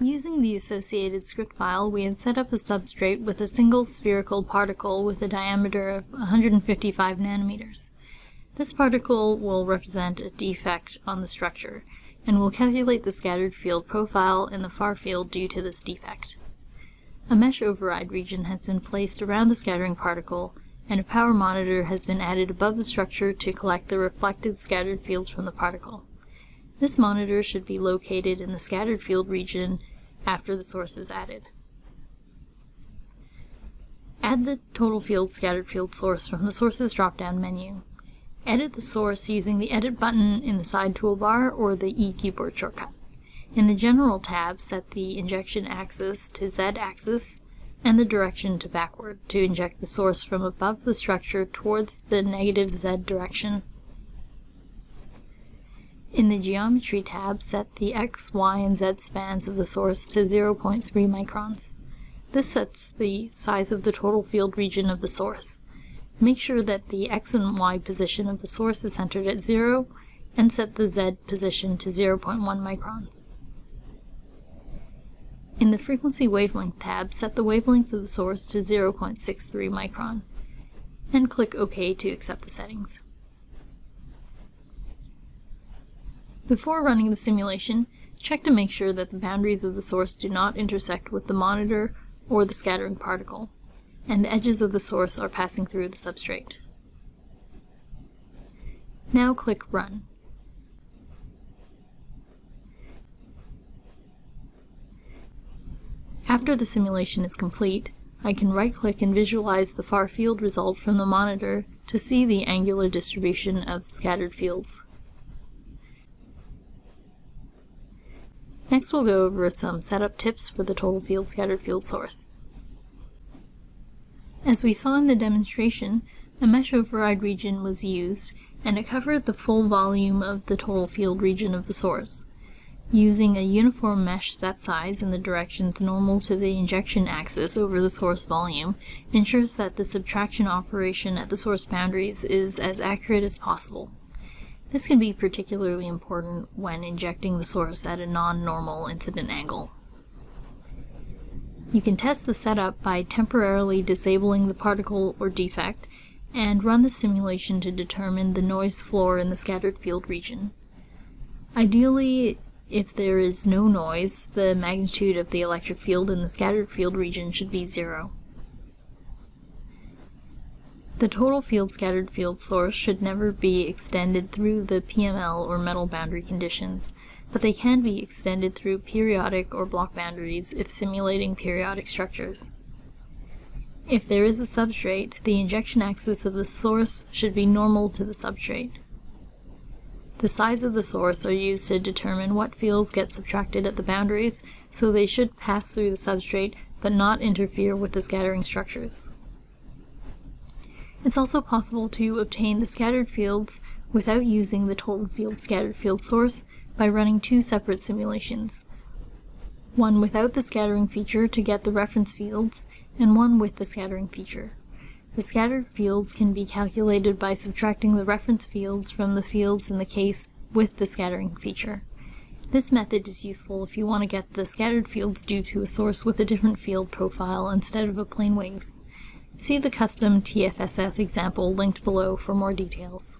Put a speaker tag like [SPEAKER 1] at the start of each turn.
[SPEAKER 1] Using the associated script file, we have set up a substrate with a single spherical particle with a diameter of 155 nanometers. This particle will represent a defect on the structure, and will calculate the scattered field profile in the far field due to this defect. A mesh override region has been placed around the scattering particle, and a power monitor has been added above the structure to collect the reflected scattered fields from the particle. This monitor should be located in the scattered field region after the source is added. Add the total field scattered field source from the Sources drop-down menu. Edit the source using the Edit button in the side toolbar or the E keyboard shortcut. In the General tab, set the injection axis to Z-axis and the direction to backward to inject the source from above the structure towards the negative Z direction. In the Geometry tab, set the X, Y, and Z spans of the source to 0.3 microns. This sets the size of the total field region of the source. Make sure that the X and Y position of the source is centered at 0, and set the Z position to 0.1 micron. In the Frequency Wavelength tab, set the wavelength of the source to 0.63 micron, and click OK to accept the settings. Before running the simulation, check to make sure that the boundaries of the source do not intersect with the monitor or the scattering particle, and the edges of the source are passing through the substrate. Now click Run. After the simulation is complete, I can right-click and visualize the far field result from the monitor to see the angular distribution of scattered fields. Next, we'll go over some setup tips for the total field scattered field source. As we saw in the demonstration, a mesh override region was used, and it covered the full volume of the total field region of the source. Using a uniform mesh step size in the directions normal to the injection axis over the source volume ensures that the subtraction operation at the source boundaries is as accurate as possible. This can be particularly important when injecting the source at a non-normal incident angle. You can test the setup by temporarily disabling the particle or defect and run the simulation to determine the noise floor in the scattered field region. Ideally, if there is no noise, the magnitude of the electric field in the scattered field region should be 0. The total field scattered field source should never be extended through the PML or metal boundary conditions, but they can be extended through periodic or block boundaries if simulating periodic structures. If there is a substrate, the injection axis of the source should be normal to the substrate. The sides of the source are used to determine what fields get subtracted at the boundaries, so they should pass through the substrate but not interfere with the scattering structures. It's also possible to obtain the scattered fields without using the total field scattered field source by running two separate simulations, one without the scattering feature to get the reference fields, and one with the scattering feature. The scattered fields can be calculated by subtracting the reference fields from the fields in the case with the scattering feature. This method is useful if you want to get the scattered fields due to a source with a different field profile instead of a plane wave. See the custom TFSF example linked below for more details.